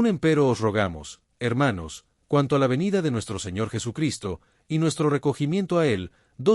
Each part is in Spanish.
Empero os rogamos, hermanos, cuanto a la venida de nuestro Señor Jesucristo, y nuestro recogimiento a Él,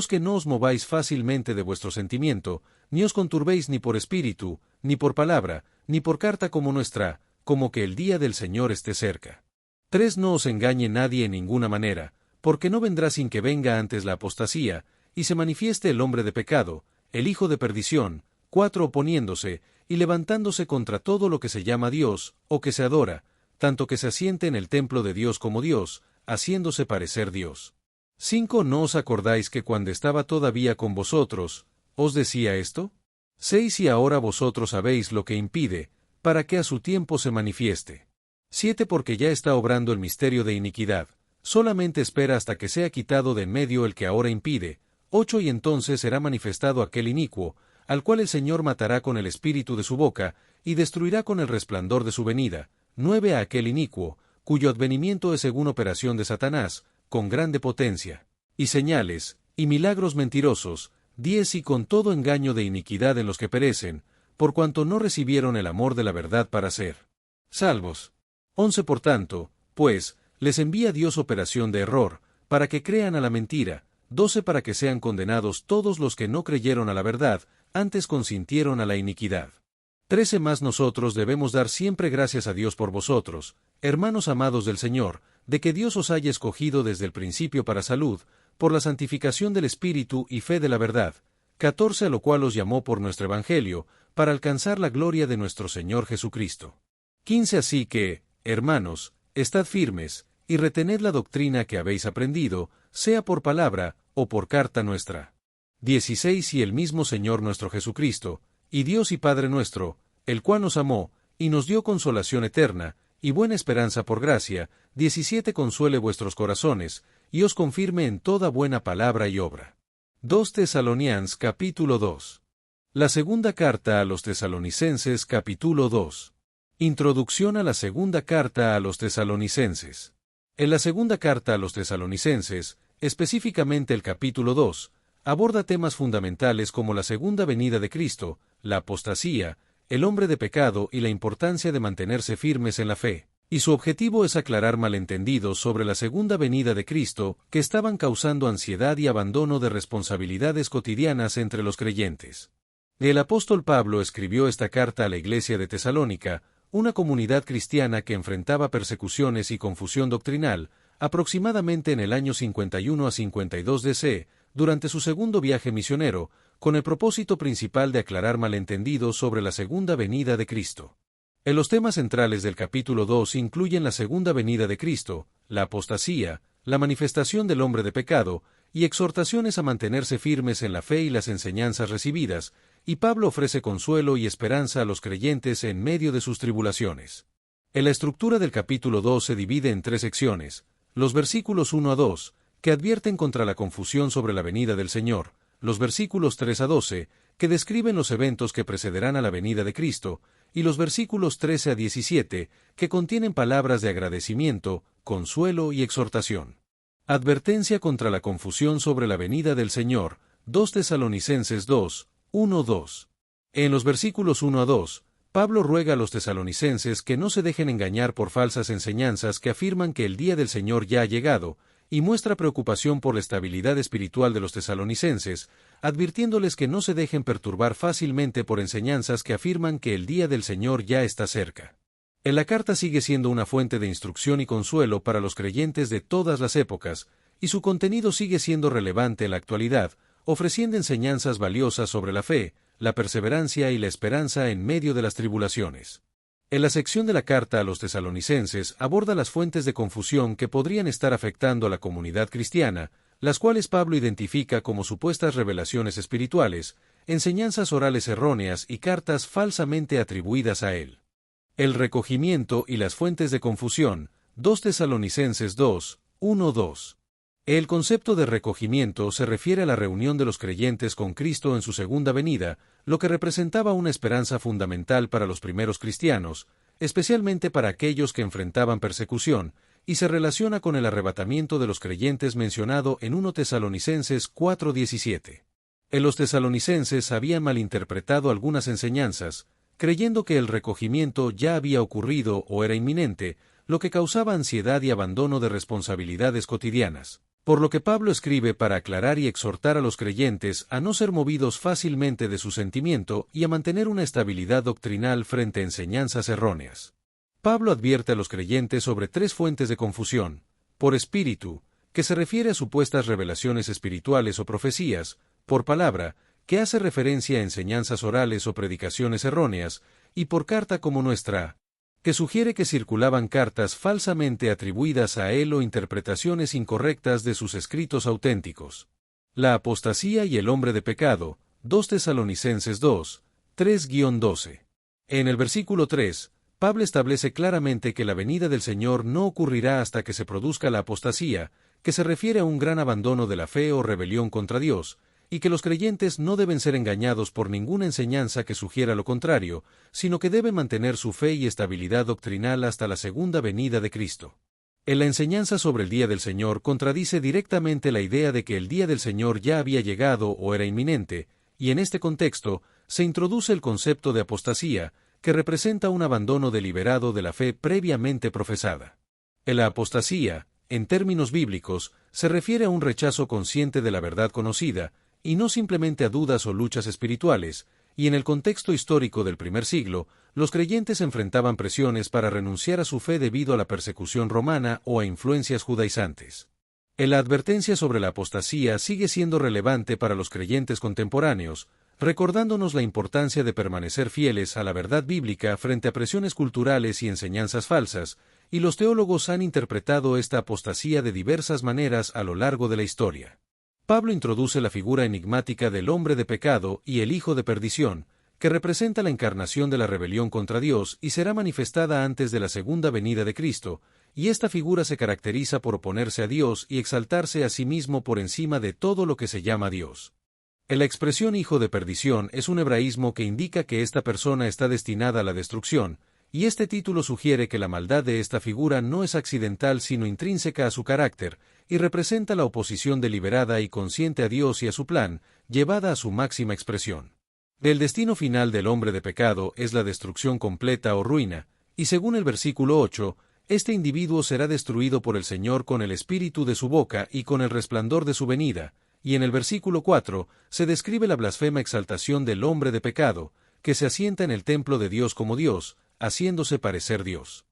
que no os mováis fácilmente de vuestro sentimiento, ni os conturbéis ni por espíritu, ni por palabra, ni por carta como nuestra, como que el día del Señor esté cerca. 3. No os engañe nadie en ninguna manera, porque no vendrá sin que venga antes la apostasía, y se manifieste el hombre de pecado, el hijo de perdición. 4. Oponiéndose, y levantándose contra todo lo que se llama Dios, o que se adora, tanto que se asiente en el templo de Dios como Dios, haciéndose parecer Dios. 5. ¿No os acordáis que cuando estaba todavía con vosotros, os decía esto? 6. Y ahora vosotros sabéis lo que impide, para que a su tiempo se manifieste. 7. Porque ya está obrando el misterio de iniquidad, solamente espera hasta que sea quitado de en medio el que ahora impide. 8. Y entonces será manifestado aquel inicuo, al cual el Señor matará con el espíritu de su boca, y destruirá con el resplandor de su venida. 9. A aquel inicuo, cuyo advenimiento es según operación de Satanás, con grande potencia, y señales, y milagros mentirosos. 10. Y con todo engaño de iniquidad en los que perecen, por cuanto no recibieron el amor de la verdad para ser salvos. 11. Por tanto, pues, les envía Dios operación de error, para que crean a la mentira. 12. Para que sean condenados todos los que no creyeron a la verdad, antes consintieron a la iniquidad. 13. Más nosotros debemos dar siempre gracias a Dios por vosotros, hermanos amados del Señor, de que Dios os haya escogido desde el principio para salud, por la santificación del Espíritu y fe de la verdad. 14. A lo cual os llamó por nuestro Evangelio, para alcanzar la gloria de nuestro Señor Jesucristo. 15. Así que, hermanos, estad firmes, y retened la doctrina que habéis aprendido, sea por palabra, o por carta nuestra. 16. Y el mismo Señor nuestro Jesucristo, y Dios y Padre nuestro, el cual nos amó, y nos dio consolación eterna, y buena esperanza por gracia. 17. Consuele vuestros corazones, y os confirme en toda buena palabra y obra. 2 Tesalonians capítulo 2. La segunda carta a los tesalonicenses capítulo 2. Introducción a la segunda carta a los tesalonicenses. En la segunda carta a los tesalonicenses, específicamente el capítulo 2, aborda temas fundamentales como la segunda venida de Cristo, la apostasía, el hombre de pecado y la importancia de mantenerse firmes en la fe. Y su objetivo es aclarar malentendidos sobre la segunda venida de Cristo que estaban causando ansiedad y abandono de responsabilidades cotidianas entre los creyentes. El apóstol Pablo escribió esta carta a la iglesia de Tesalónica, una comunidad cristiana que enfrentaba persecuciones y confusión doctrinal, aproximadamente en el año 51 a 52 DC, durante su segundo viaje misionero, con el propósito principal de aclarar malentendidos sobre la segunda venida de Cristo. En los temas centrales del capítulo 2 incluyen la segunda venida de Cristo, la apostasía, la manifestación del hombre de pecado, y exhortaciones a mantenerse firmes en la fe y las enseñanzas recibidas, y Pablo ofrece consuelo y esperanza a los creyentes en medio de sus tribulaciones. En la estructura del capítulo 2 se divide en 3 secciones, los versículos 1 a 2, que advierten contra la confusión sobre la venida del Señor, los versículos 3 a 12, que describen los eventos que precederán a la venida de Cristo, y los versículos 13 a 17, que contienen palabras de agradecimiento, consuelo y exhortación. Advertencia contra la confusión sobre la venida del Señor, 2 Tesalonicenses 2, 1-2. En los versículos 1 a 2, Pablo ruega a los tesalonicenses que no se dejen engañar por falsas enseñanzas que afirman que el día del Señor ya ha llegado, y muestra preocupación por la estabilidad espiritual de los tesalonicenses, advirtiéndoles que no se dejen perturbar fácilmente por enseñanzas que afirman que el día del Señor ya está cerca. En la carta sigue siendo una fuente de instrucción y consuelo para los creyentes de todas las épocas, y su contenido sigue siendo relevante en la actualidad, ofreciendo enseñanzas valiosas sobre la fe, la perseverancia y la esperanza en medio de las tribulaciones. En la sección de la carta a los tesalonicenses aborda las fuentes de confusión que podrían estar afectando a la comunidad cristiana, las cuales Pablo identifica como supuestas revelaciones espirituales, enseñanzas orales erróneas y cartas falsamente atribuidas a él. El recogimiento y las fuentes de confusión, 2 Tesalonicenses 2, 1-2. El concepto de recogimiento se refiere a la reunión de los creyentes con Cristo en su segunda venida, lo que representaba una esperanza fundamental para los primeros cristianos, especialmente para aquellos que enfrentaban persecución, y se relaciona con el arrebatamiento de los creyentes mencionado en 1 Tesalonicenses 4:17. En los tesalonicenses habían malinterpretado algunas enseñanzas, creyendo que el recogimiento ya había ocurrido o era inminente, lo que causaba ansiedad y abandono de responsabilidades cotidianas. Por lo que Pablo escribe para aclarar y exhortar a los creyentes a no ser movidos fácilmente de su sentimiento y a mantener una estabilidad doctrinal frente a enseñanzas erróneas. Pablo advierte a los creyentes sobre tres fuentes de confusión: por espíritu, que se refiere a supuestas revelaciones espirituales o profecías; por palabra, que hace referencia a enseñanzas orales o predicaciones erróneas; y por carta como nuestra, que sugiere que circulaban cartas falsamente atribuidas a él o interpretaciones incorrectas de sus escritos auténticos. La apostasía y el hombre de pecado, 2 Tesalonicenses 2, 3-12. En el versículo 3, Pablo establece claramente que la venida del Señor no ocurrirá hasta que se produzca la apostasía, que se refiere a un gran abandono de la fe o rebelión contra Dios, y que los creyentes no deben ser engañados por ninguna enseñanza que sugiera lo contrario, sino que deben mantener su fe y estabilidad doctrinal hasta la segunda venida de Cristo. En la enseñanza sobre el día del Señor contradice directamente la idea de que el día del Señor ya había llegado o era inminente, y en este contexto se introduce el concepto de apostasía, que representa un abandono deliberado de la fe previamente profesada. La apostasía, en términos bíblicos, se refiere a un rechazo consciente de la verdad conocida, y no simplemente a dudas o luchas espirituales, y en el contexto histórico del primer siglo, los creyentes enfrentaban presiones para renunciar a su fe debido a la persecución romana o a influencias judaizantes. La advertencia sobre la apostasía sigue siendo relevante para los creyentes contemporáneos, recordándonos la importancia de permanecer fieles a la verdad bíblica frente a presiones culturales y enseñanzas falsas, y los teólogos han interpretado esta apostasía de diversas maneras a lo largo de la historia. Pablo introduce la figura enigmática del hombre de pecado y el hijo de perdición, que representa la encarnación de la rebelión contra Dios y será manifestada antes de la segunda venida de Cristo, y esta figura se caracteriza por oponerse a Dios y exaltarse a sí mismo por encima de todo lo que se llama Dios. La expresión hijo de perdición es un hebraísmo que indica que esta persona está destinada a la destrucción, y este título sugiere que la maldad de esta figura no es accidental sino intrínseca a su carácter, y representa la oposición deliberada y consciente a Dios y a su plan, llevada a su máxima expresión. El destino final del hombre de pecado es la destrucción completa o ruina, y según el versículo 8, este individuo será destruido por el Señor con el espíritu de su boca y con el resplandor de su venida, y en el versículo 4 se describe la blasfema exaltación del hombre de pecado, que se asienta en el templo de Dios como Dios, haciéndose parecer Dios.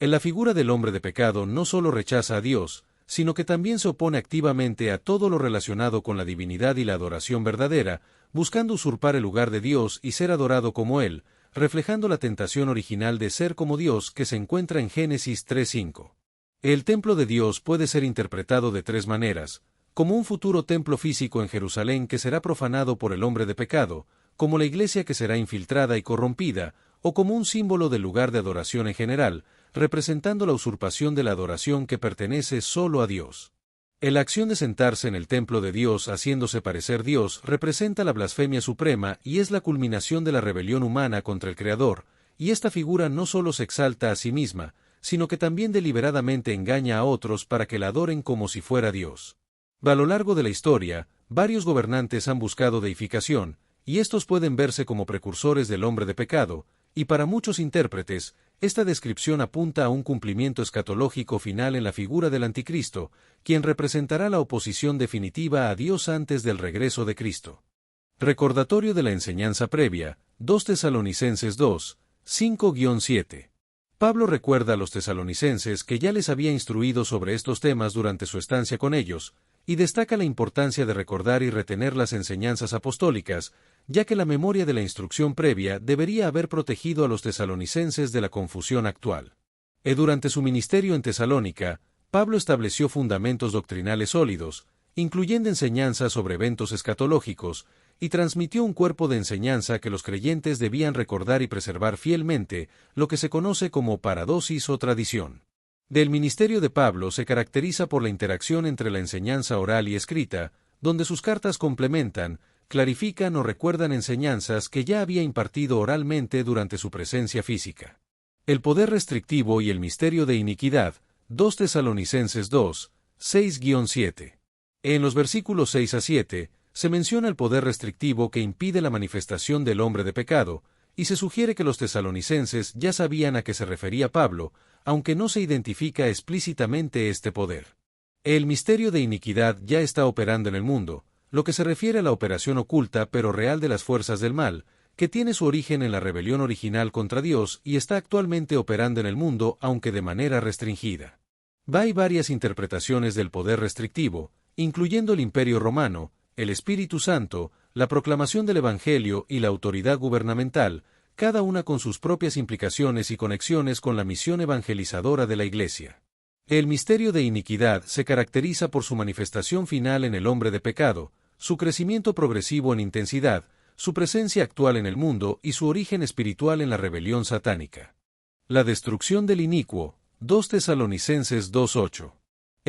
En la figura del hombre de pecado no solo rechaza a Dios, sino que también se opone activamente a todo lo relacionado con la divinidad y la adoración verdadera, buscando usurpar el lugar de Dios y ser adorado como Él, reflejando la tentación original de ser como Dios que se encuentra en Génesis 3:5. El templo de Dios puede ser interpretado de tres maneras: como un futuro templo físico en Jerusalén que será profanado por el hombre de pecado, como la iglesia que será infiltrada y corrompida, o como un símbolo del lugar de adoración en general, representando la usurpación de la adoración que pertenece solo a Dios. La acción de sentarse en el templo de Dios haciéndose parecer Dios representa la blasfemia suprema y es la culminación de la rebelión humana contra el Creador, y esta figura no solo se exalta a sí misma, sino que también deliberadamente engaña a otros para que la adoren como si fuera Dios. A lo largo de la historia, varios gobernantes han buscado deificación, y estos pueden verse como precursores del hombre de pecado, y para muchos intérpretes, esta descripción apunta a un cumplimiento escatológico final en la figura del Anticristo, quien representará la oposición definitiva a Dios antes del regreso de Cristo. Recordatorio de la enseñanza previa, 2 Tesalonicenses 2, 5-7. Pablo recuerda a los tesalonicenses que ya les había instruido sobre estos temas durante su estancia con ellos, y destaca la importancia de recordar y retener las enseñanzas apostólicas, ya que la memoria de la instrucción previa debería haber protegido a los tesalonicenses de la confusión actual. Durante su ministerio en Tesalónica, Pablo estableció fundamentos doctrinales sólidos, incluyendo enseñanzas sobre eventos escatológicos, y transmitió un cuerpo de enseñanza que los creyentes debían recordar y preservar fielmente, lo que se conoce como paradosis o tradición. Del ministerio de Pablo se caracteriza por la interacción entre la enseñanza oral y escrita, donde sus cartas complementan, clarifican o recuerdan enseñanzas que ya había impartido oralmente durante su presencia física. El poder restrictivo y el misterio de iniquidad, 2 Tesalonicenses 2, 6-7. En los versículos 6 a 7, se menciona el poder restrictivo que impide la manifestación del hombre de pecado, y se sugiere que los tesalonicenses ya sabían a qué se refería Pablo, aunque no se identifica explícitamente este poder. El misterio de iniquidad ya está operando en el mundo, lo que se refiere a la operación oculta pero real de las fuerzas del mal, que tiene su origen en la rebelión original contra Dios y está actualmente operando en el mundo, aunque de manera restringida. Hay varias interpretaciones del poder restrictivo, incluyendo el Imperio Romano, el Espíritu Santo, la proclamación del Evangelio y la autoridad gubernamental, cada una con sus propias implicaciones y conexiones con la misión evangelizadora de la Iglesia. El misterio de iniquidad se caracteriza por su manifestación final en el hombre de pecado, su crecimiento progresivo en intensidad, su presencia actual en el mundo y su origen espiritual en la rebelión satánica. La destrucción del inicuo, 2 Tesalonicenses 2:8.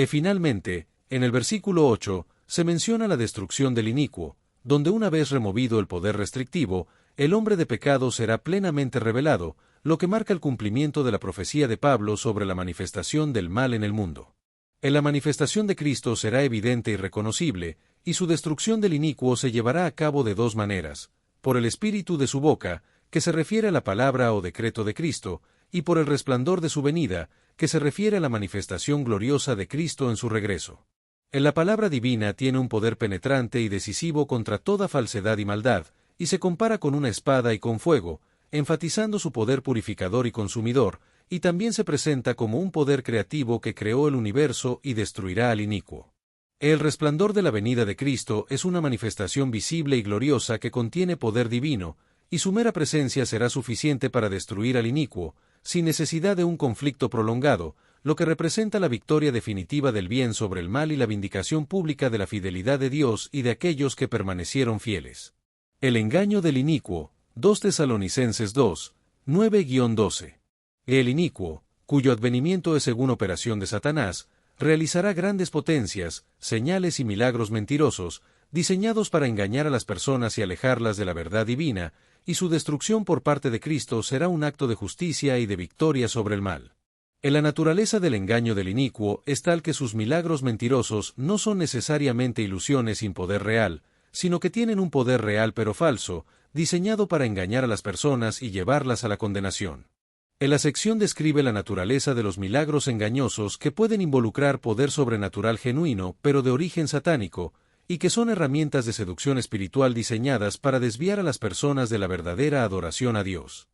Finalmente, en el versículo 8, se menciona la destrucción del inicuo, donde una vez removido el poder restrictivo, el hombre de pecado será plenamente revelado, lo que marca el cumplimiento de la profecía de Pablo sobre la manifestación del mal en el mundo. En la manifestación de Cristo será evidente y reconocible, y su destrucción del inicuo se llevará a cabo de dos maneras: por el espíritu de su boca, que se refiere a la palabra o decreto de Cristo, y por el resplandor de su venida, que se refiere a la manifestación gloriosa de Cristo en su regreso. La palabra divina tiene un poder penetrante y decisivo contra toda falsedad y maldad, y se compara con una espada y con fuego, enfatizando su poder purificador y consumidor, y también se presenta como un poder creativo que creó el universo y destruirá al inicuo. El resplandor de la venida de Cristo es una manifestación visible y gloriosa que contiene poder divino, y su mera presencia será suficiente para destruir al inicuo, sin necesidad de un conflicto prolongado, lo que representa la victoria definitiva del bien sobre el mal y la vindicación pública de la fidelidad de Dios y de aquellos que permanecieron fieles. El engaño del inicuo, 2 Tesalonicenses 2, 9-12. El inicuo, cuyo advenimiento es según operación de Satanás, realizará grandes potencias, señales y milagros mentirosos, diseñados para engañar a las personas y alejarlas de la verdad divina, y su destrucción por parte de Cristo será un acto de justicia y de victoria sobre el mal. En la naturaleza del engaño del inicuo es tal que sus milagros mentirosos no son necesariamente ilusiones sin poder real, sino que tienen un poder real pero falso, diseñado para engañar a las personas y llevarlas a la condenación. En la sección describe la naturaleza de los milagros engañosos que pueden involucrar poder sobrenatural genuino pero de origen satánico, y que son herramientas de seducción espiritual diseñadas para desviar a las personas de la verdadera adoración a Dios.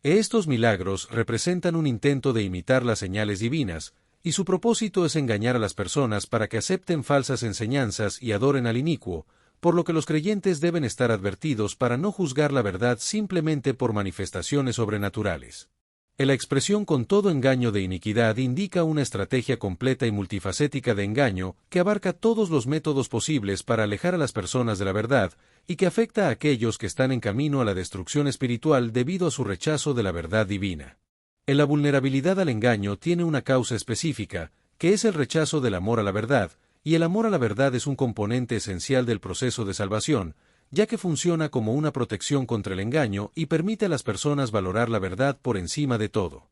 Estos milagros representan un intento de imitar las señales divinas, y su propósito es engañar a las personas para que acepten falsas enseñanzas y adoren al inicuo, por lo que los creyentes deben estar advertidos para no juzgar la verdad simplemente por manifestaciones sobrenaturales. La expresión con todo engaño de iniquidad indica una estrategia completa y multifacética de engaño que abarca todos los métodos posibles para alejar a las personas de la verdad y que afecta a aquellos que están en camino a la destrucción espiritual debido a su rechazo de la verdad divina. La vulnerabilidad al engaño tiene una causa específica, que es el rechazo del amor a la verdad, y el amor a la verdad es un componente esencial del proceso de salvación, ya que funciona como una protección contra el engaño y permite a las personas valorar la verdad por encima de todo.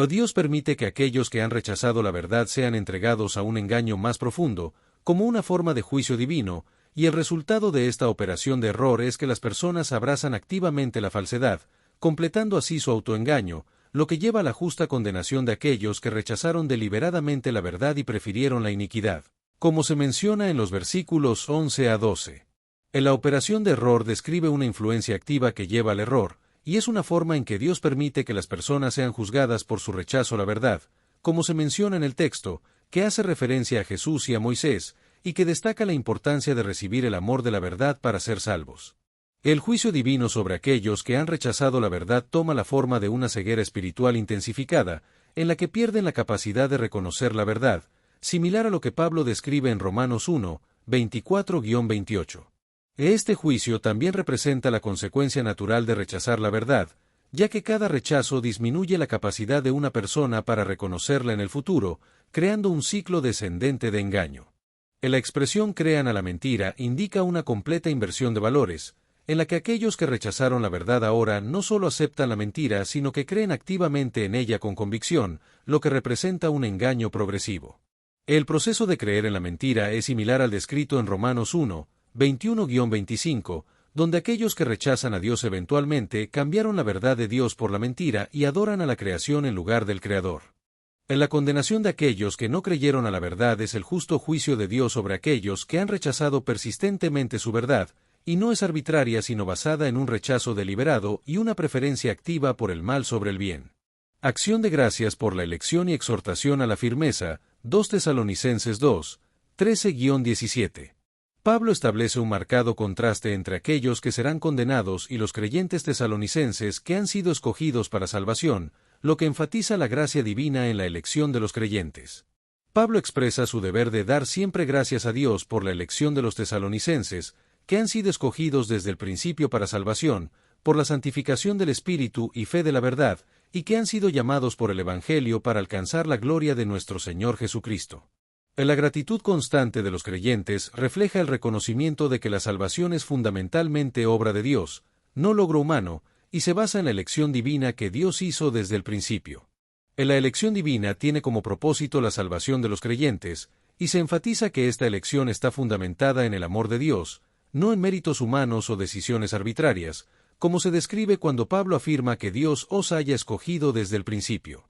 Dios permite que aquellos que han rechazado la verdad sean entregados a un engaño más profundo, como una forma de juicio divino, y el resultado de esta operación de error es que las personas abrazan activamente la falsedad, completando así su autoengaño, lo que lleva a la justa condenación de aquellos que rechazaron deliberadamente la verdad y prefirieron la iniquidad, como se menciona en los versículos 11-12. La operación de error describe una influencia activa que lleva al error, y es una forma en que Dios permite que las personas sean juzgadas por su rechazo a la verdad, como se menciona en el texto, que hace referencia a Jesús y a Moisés, y que destaca la importancia de recibir el amor de la verdad para ser salvos. El juicio divino sobre aquellos que han rechazado la verdad toma la forma de una ceguera espiritual intensificada, en la que pierden la capacidad de reconocer la verdad, similar a lo que Pablo describe en Romanos 1, 24-28. Este juicio también representa la consecuencia natural de rechazar la verdad, ya que cada rechazo disminuye la capacidad de una persona para reconocerla en el futuro, creando un ciclo descendente de engaño. La expresión crean a la mentira indica una completa inversión de valores, en la que aquellos que rechazaron la verdad ahora no solo aceptan la mentira, sino que creen activamente en ella con convicción, lo que representa un engaño progresivo. El proceso de creer en la mentira es similar al descrito en Romanos 1, 21-25, donde aquellos que rechazan a Dios eventualmente cambiaron la verdad de Dios por la mentira y adoran a la creación en lugar del Creador. En la condenación de aquellos que no creyeron a la verdad es el justo juicio de Dios sobre aquellos que han rechazado persistentemente su verdad, y no es arbitraria sino basada en un rechazo deliberado y una preferencia activa por el mal sobre el bien. Acción de gracias por la elección y exhortación a la firmeza, 2 Tesalonicenses 2, 13-17. Pablo establece un marcado contraste entre aquellos que serán condenados y los creyentes tesalonicenses que han sido escogidos para salvación, lo que enfatiza la gracia divina en la elección de los creyentes. Pablo expresa su deber de dar siempre gracias a Dios por la elección de los tesalonicenses, que han sido escogidos desde el principio para salvación, por la santificación del Espíritu y fe de la verdad, y que han sido llamados por el Evangelio para alcanzar la gloria de nuestro Señor Jesucristo. La gratitud constante de los creyentes refleja el reconocimiento de que la salvación es fundamentalmente obra de Dios, no logro humano, y se basa en la elección divina que Dios hizo desde el principio. La elección divina tiene como propósito la salvación de los creyentes, y se enfatiza que esta elección está fundamentada en el amor de Dios, no en méritos humanos o decisiones arbitrarias, como se describe cuando Pablo afirma que Dios os haya escogido desde el principio.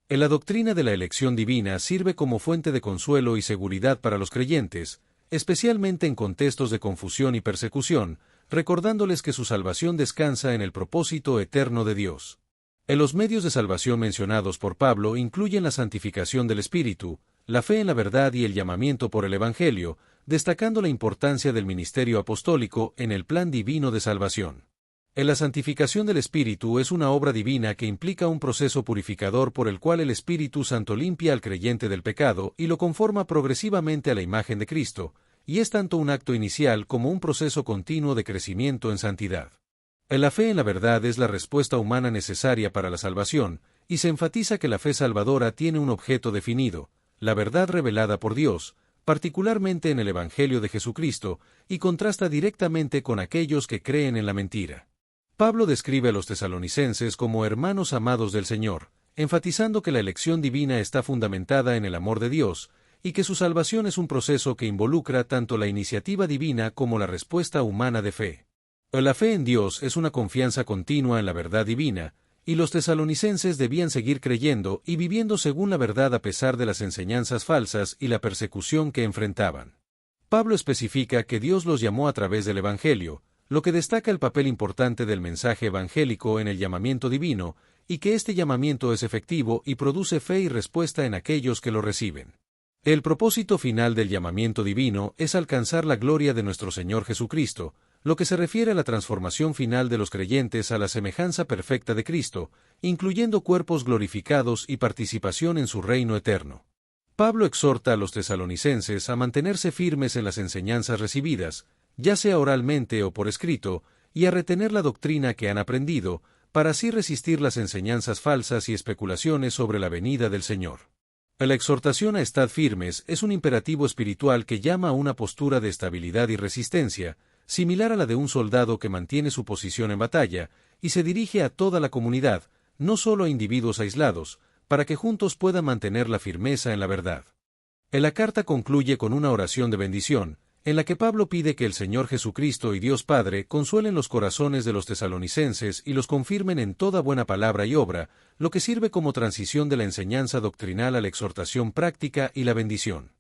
La doctrina de la elección divina sirve como fuente de consuelo y seguridad para los creyentes, especialmente en contextos de confusión y persecución, recordándoles que su salvación descansa en el propósito eterno de Dios. Los medios de salvación mencionados por Pablo incluyen la santificación del Espíritu, la fe en la verdad y el llamamiento por el Evangelio, destacando la importancia del ministerio apostólico en el plan divino de salvación. La santificación del Espíritu es una obra divina que implica un proceso purificador por el cual el Espíritu Santo limpia al creyente del pecado y lo conforma progresivamente a la imagen de Cristo, y es tanto un acto inicial como un proceso continuo de crecimiento en santidad. La fe en la verdad es la respuesta humana necesaria para la salvación, y se enfatiza que la fe salvadora tiene un objeto definido, la verdad revelada por Dios, particularmente en el Evangelio de Jesucristo, y contrasta directamente con aquellos que creen en la mentira. Pablo describe a los tesalonicenses como hermanos amados del Señor, enfatizando que la elección divina está fundamentada en el amor de Dios, y que su salvación es un proceso que involucra tanto la iniciativa divina como la respuesta humana de fe. La fe en Dios es una confianza continua en la verdad divina, y los tesalonicenses debían seguir creyendo y viviendo según la verdad a pesar de las enseñanzas falsas y la persecución que enfrentaban. Pablo especifica que Dios los llamó a través del Evangelio, lo que destaca el papel importante del mensaje evangélico en el llamamiento divino, y que este llamamiento es efectivo y produce fe y respuesta en aquellos que lo reciben. El propósito final del llamamiento divino es alcanzar la gloria de nuestro Señor Jesucristo, lo que se refiere a la transformación final de los creyentes a la semejanza perfecta de Cristo, incluyendo cuerpos glorificados y participación en su reino eterno. Pablo exhorta a los tesalonicenses a mantenerse firmes en las enseñanzas recibidas, ya sea oralmente o por escrito, y a retener la doctrina que han aprendido, para así resistir las enseñanzas falsas y especulaciones sobre la venida del Señor. La exhortación a estar firmes es un imperativo espiritual que llama a una postura de estabilidad y resistencia, similar a la de un soldado que mantiene su posición en batalla, y se dirige a toda la comunidad, no solo a individuos aislados, para que juntos puedan mantener la firmeza en la verdad. La carta concluye con una oración de bendición, en la que Pablo pide que el Señor Jesucristo y Dios Padre consuelen los corazones de los tesalonicenses y los confirmen en toda buena palabra y obra, lo que sirve como transición de la enseñanza doctrinal a la exhortación práctica y la bendición.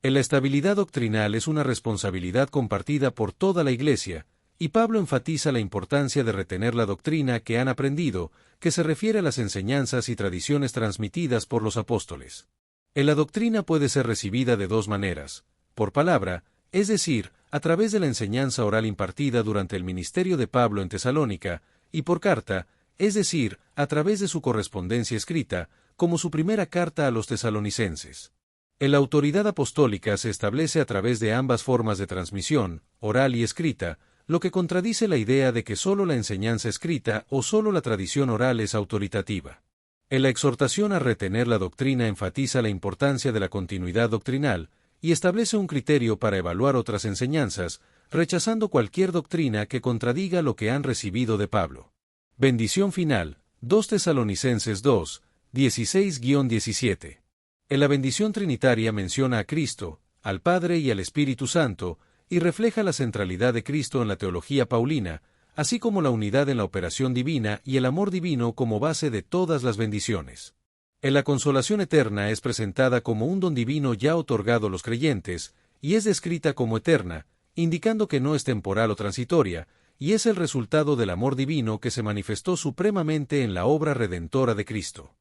La estabilidad doctrinal es una responsabilidad compartida por toda la Iglesia, y Pablo enfatiza la importancia de retener la doctrina que han aprendido, que se refiere a las enseñanzas y tradiciones transmitidas por los apóstoles. La doctrina puede ser recibida de dos maneras: por palabra, es decir, a través de la enseñanza oral impartida durante el ministerio de Pablo en Tesalónica, y por carta, es decir, a través de su correspondencia escrita, como su primera carta a los tesalonicenses. La autoridad apostólica se establece a través de ambas formas de transmisión, oral y escrita, lo que contradice la idea de que solo la enseñanza escrita o solo la tradición oral es autoritativa. La exhortación a retener la doctrina enfatiza la importancia de la continuidad doctrinal, y establece un criterio para evaluar otras enseñanzas, rechazando cualquier doctrina que contradiga lo que han recibido de Pablo. Bendición final, 2 Tesalonicenses 2, 16-17. La bendición trinitaria menciona a Cristo, al Padre y al Espíritu Santo, y refleja la centralidad de Cristo en la teología paulina, así como la unidad en la operación divina y el amor divino como base de todas las bendiciones. En la consolación eterna es presentada como un don divino ya otorgado a los creyentes, y es descrita como eterna, indicando que no es temporal o transitoria, y es el resultado del amor divino que se manifestó supremamente en la obra redentora de Cristo.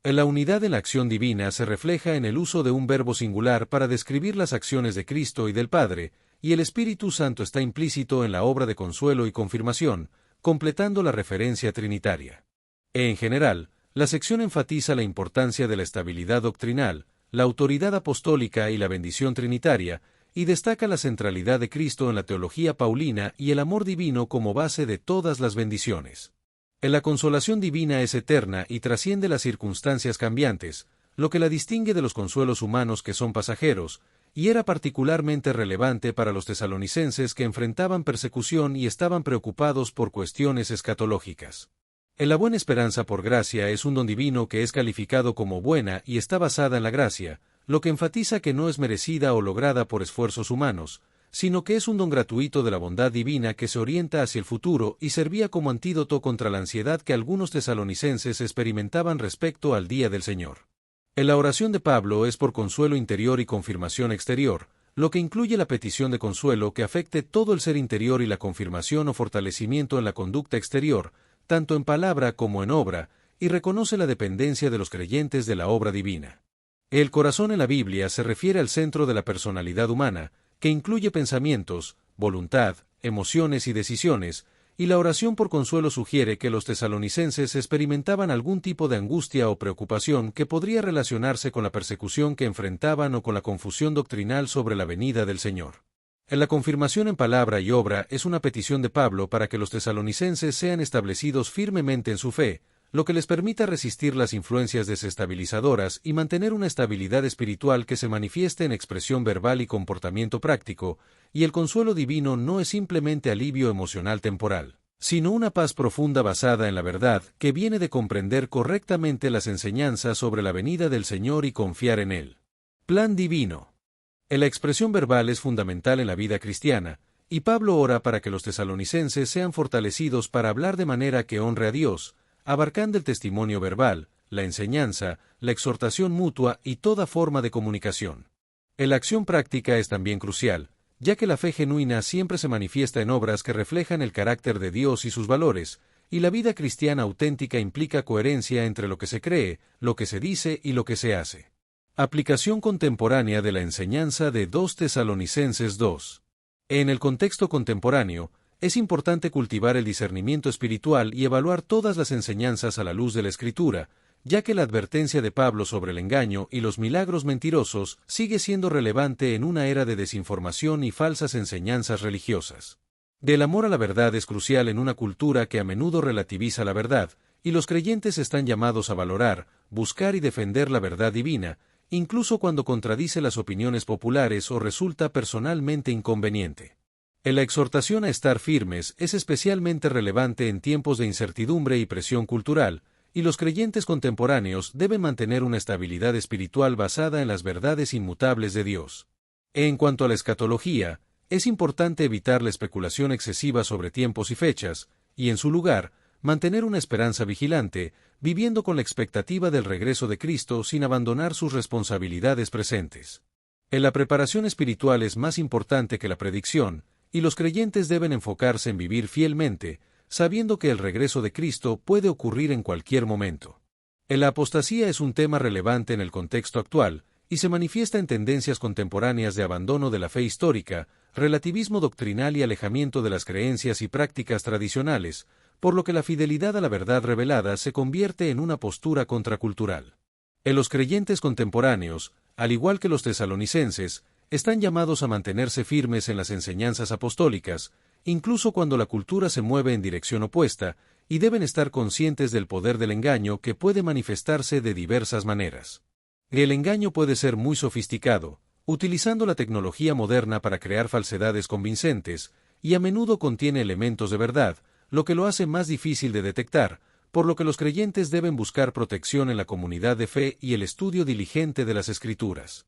La unidad en la acción divina se refleja en el uso de un verbo singular para describir las acciones de Cristo y del Padre, y el Espíritu Santo está implícito en la obra de consuelo y confirmación, completando la referencia trinitaria. En general, la sección enfatiza la importancia de la estabilidad doctrinal, la autoridad apostólica y la bendición trinitaria, y destaca la centralidad de Cristo en la teología paulina y el amor divino como base de todas las bendiciones. La consolación divina es eterna y trasciende las circunstancias cambiantes, lo que la distingue de los consuelos humanos que son pasajeros, y era particularmente relevante para los tesalonicenses que enfrentaban persecución y estaban preocupados por cuestiones escatológicas. La buena esperanza por gracia es un don divino que es calificado como buena y está basada en la gracia, lo que enfatiza que no es merecida o lograda por esfuerzos humanos, sino que es un don gratuito de la bondad divina que se orienta hacia el futuro y servía como antídoto contra la ansiedad que algunos tesalonicenses experimentaban respecto al día del Señor. En la oración de Pablo es por consuelo interior y confirmación exterior, lo que incluye la petición de consuelo que afecte todo el ser interior y la confirmación o fortalecimiento en la conducta exterior, tanto en palabra como en obra, y reconoce la dependencia de los creyentes de la obra divina. El corazón en la Biblia se refiere al centro de la personalidad humana, que incluye pensamientos, voluntad, emociones y decisiones, y la oración por consuelo sugiere que los tesalonicenses experimentaban algún tipo de angustia o preocupación que podría relacionarse con la persecución que enfrentaban o con la confusión doctrinal sobre la venida del Señor. La confirmación en palabra y obra es una petición de Pablo para que los tesalonicenses sean establecidos firmemente en su fe, lo que les permita resistir las influencias desestabilizadoras y mantener una estabilidad espiritual que se manifieste en expresión verbal y comportamiento práctico, y el consuelo divino no es simplemente alivio emocional temporal, sino una paz profunda basada en la verdad que viene de comprender correctamente las enseñanzas sobre la venida del Señor y confiar en Él. Plan divino. La expresión verbal es fundamental en la vida cristiana, y Pablo ora para que los tesalonicenses sean fortalecidos para hablar de manera que honre a Dios, abarcando el testimonio verbal, la enseñanza, la exhortación mutua y toda forma de comunicación. La acción práctica es también crucial, ya que la fe genuina siempre se manifiesta en obras que reflejan el carácter de Dios y sus valores, y la vida cristiana auténtica implica coherencia entre lo que se cree, lo que se dice y lo que se hace. Aplicación contemporánea de la enseñanza de 2 Tesalonicenses 2. En el contexto contemporáneo, es importante cultivar el discernimiento espiritual y evaluar todas las enseñanzas a la luz de la Escritura, ya que la advertencia de Pablo sobre el engaño y los milagros mentirosos sigue siendo relevante en una era de desinformación y falsas enseñanzas religiosas. El amor a la verdad es crucial en una cultura que a menudo relativiza la verdad, y los creyentes están llamados a valorar, buscar y defender la verdad divina, incluso cuando contradice las opiniones populares o resulta personalmente inconveniente. La exhortación a estar firmes es especialmente relevante en tiempos de incertidumbre y presión cultural, y los creyentes contemporáneos deben mantener una estabilidad espiritual basada en las verdades inmutables de Dios. En cuanto a la escatología, es importante evitar la especulación excesiva sobre tiempos y fechas, y en su lugar, mantener una esperanza vigilante, viviendo con la expectativa del regreso de Cristo sin abandonar sus responsabilidades presentes. La preparación espiritual es más importante que la predicción, y los creyentes deben enfocarse en vivir fielmente, sabiendo que el regreso de Cristo puede ocurrir en cualquier momento. La apostasía es un tema relevante en el contexto actual, y se manifiesta en tendencias contemporáneas de abandono de la fe histórica, relativismo doctrinal y alejamiento de las creencias y prácticas tradicionales, por lo que la fidelidad a la verdad revelada se convierte en una postura contracultural. Los creyentes contemporáneos, al igual que los tesalonicenses, están llamados a mantenerse firmes en las enseñanzas apostólicas, incluso cuando la cultura se mueve en dirección opuesta, y deben estar conscientes del poder del engaño que puede manifestarse de diversas maneras. El engaño puede ser muy sofisticado, utilizando la tecnología moderna para crear falsedades convincentes, y a menudo contiene elementos de verdad, lo que lo hace más difícil de detectar, por lo que los creyentes deben buscar protección en la comunidad de fe y el estudio diligente de las Escrituras.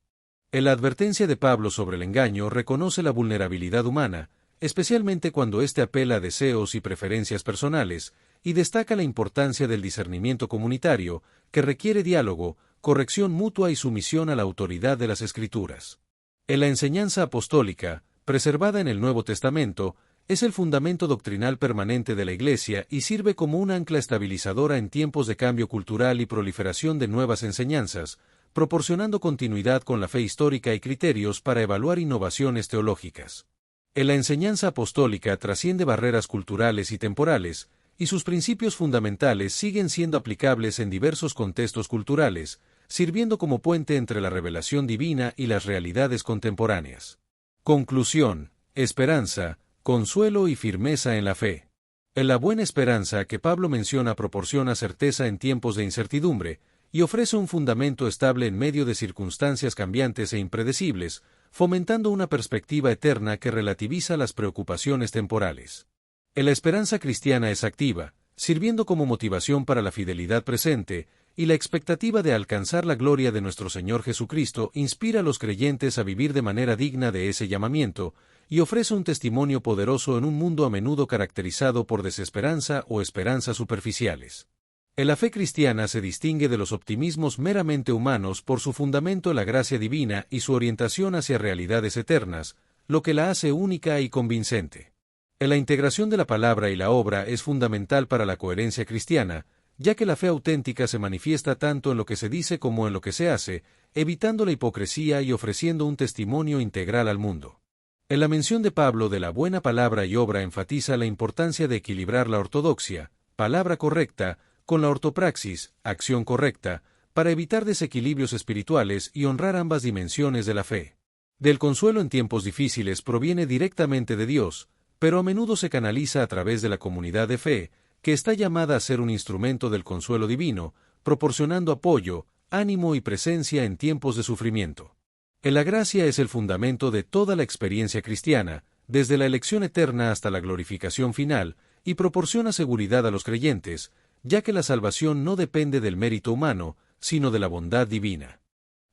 En la advertencia de Pablo sobre el engaño reconoce la vulnerabilidad humana, especialmente cuando éste apela a deseos y preferencias personales, y destaca la importancia del discernimiento comunitario, que requiere diálogo, corrección mutua y sumisión a la autoridad de las Escrituras. En la enseñanza apostólica, preservada en el Nuevo Testamento, es el fundamento doctrinal permanente de la Iglesia y sirve como un ancla estabilizadora en tiempos de cambio cultural y proliferación de nuevas enseñanzas, proporcionando continuidad con la fe histórica y criterios para evaluar innovaciones teológicas. En la enseñanza apostólica trasciende barreras culturales y temporales, y sus principios fundamentales siguen siendo aplicables en diversos contextos culturales, sirviendo como puente entre la revelación divina y las realidades contemporáneas. Conclusión: esperanza, consuelo y firmeza en la fe. En la buena esperanza que Pablo menciona proporciona certeza en tiempos de incertidumbre, y ofrece un fundamento estable en medio de circunstancias cambiantes e impredecibles, fomentando una perspectiva eterna que relativiza las preocupaciones temporales. La esperanza cristiana es activa, sirviendo como motivación para la fidelidad presente, y la expectativa de alcanzar la gloria de nuestro Señor Jesucristo inspira a los creyentes a vivir de manera digna de ese llamamiento, y ofrece un testimonio poderoso en un mundo a menudo caracterizado por desesperanza o esperanzas superficiales. La fe cristiana se distingue de los optimismos meramente humanos por su fundamento en la gracia divina y su orientación hacia realidades eternas, lo que la hace única y convincente. La integración de la palabra y la obra es fundamental para la coherencia cristiana, ya que la fe auténtica se manifiesta tanto en lo que se dice como en lo que se hace, evitando la hipocresía y ofreciendo un testimonio integral al mundo. En la mención de Pablo de la buena palabra y obra enfatiza la importancia de equilibrar la ortodoxia, palabra correcta, con la ortopraxis, acción correcta, para evitar desequilibrios espirituales y honrar ambas dimensiones de la fe. Del consuelo en tiempos difíciles proviene directamente de Dios, pero a menudo se canaliza a través de la comunidad de fe, que está llamada a ser un instrumento del consuelo divino, proporcionando apoyo, ánimo y presencia en tiempos de sufrimiento. La gracia es el fundamento de toda la experiencia cristiana, desde la elección eterna hasta la glorificación final, y proporciona seguridad a los creyentes, ya que la salvación no depende del mérito humano, sino de la bondad divina.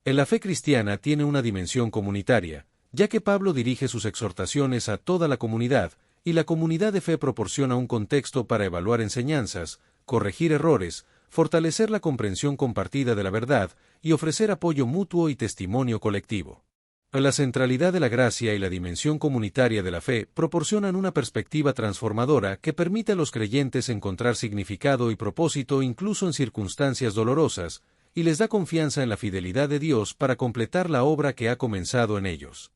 La fe cristiana tiene una dimensión comunitaria, ya que Pablo dirige sus exhortaciones a toda la comunidad, y la comunidad de fe proporciona un contexto para evaluar enseñanzas, corregir errores, fortalecer la comprensión compartida de la verdad, y ofrecer apoyo mutuo y testimonio colectivo. La centralidad de la gracia y la dimensión comunitaria de la fe proporcionan una perspectiva transformadora que permite a los creyentes encontrar significado y propósito incluso en circunstancias dolorosas, y les da confianza en la fidelidad de Dios para completar la obra que ha comenzado en ellos.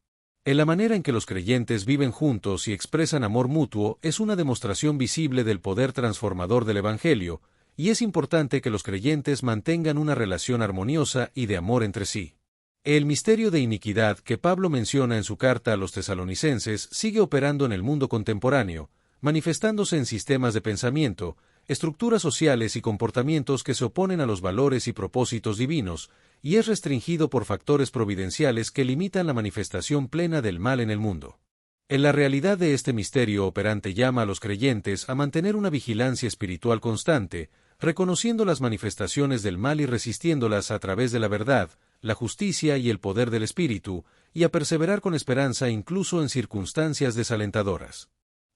La manera en que los creyentes viven juntos y expresan amor mutuo es una demostración visible del poder transformador del Evangelio, y es importante que los creyentes mantengan una relación armoniosa y de amor entre sí. El misterio de iniquidad que Pablo menciona en su carta a los tesalonicenses sigue operando en el mundo contemporáneo, manifestándose en sistemas de pensamiento, estructuras sociales y comportamientos que se oponen a los valores y propósitos divinos, y es restringido por factores providenciales que limitan la manifestación plena del mal en el mundo. En la realidad de este misterio operante llama a los creyentes a mantener una vigilancia espiritual constante, reconociendo las manifestaciones del mal y resistiéndolas a través de la verdad, la justicia y el poder del Espíritu, y a perseverar con esperanza incluso en circunstancias desalentadoras.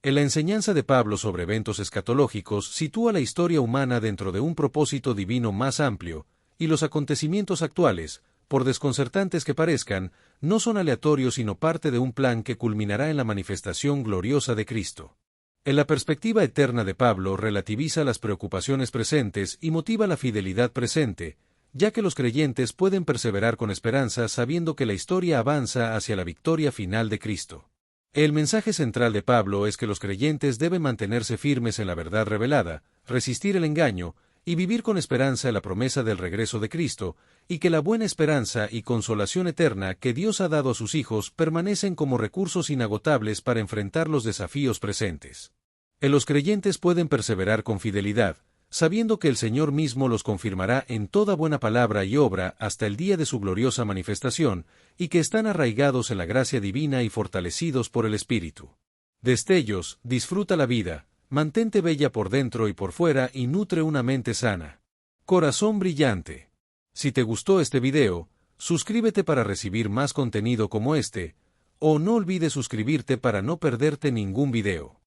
La enseñanza de Pablo sobre eventos escatológicos sitúa la historia humana dentro de un propósito divino más amplio, y los acontecimientos actuales, por desconcertantes que parezcan, no son aleatorios sino parte de un plan que culminará en la manifestación gloriosa de Cristo. La perspectiva eterna de Pablo relativiza las preocupaciones presentes y motiva la fidelidad presente, ya que los creyentes pueden perseverar con esperanza sabiendo que la historia avanza hacia la victoria final de Cristo. El mensaje central de Pablo es que los creyentes deben mantenerse firmes en la verdad revelada, resistir el engaño, y vivir con esperanza en la promesa del regreso de Cristo, y que la buena esperanza y consolación eterna que Dios ha dado a sus hijos permanecen como recursos inagotables para enfrentar los desafíos presentes. Los creyentes pueden perseverar con fidelidad, sabiendo que el Señor mismo los confirmará en toda buena palabra y obra hasta el día de su gloriosa manifestación, y que están arraigados en la gracia divina y fortalecidos por el Espíritu. Destellos, disfruta la vida, mantente bella por dentro y por fuera y nutre una mente sana. Corazón brillante. Si te gustó este video, suscríbete para recibir más contenido como este, o no olvides suscribirte para no perderte ningún video.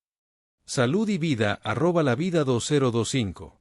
Salud y vida @lavida2025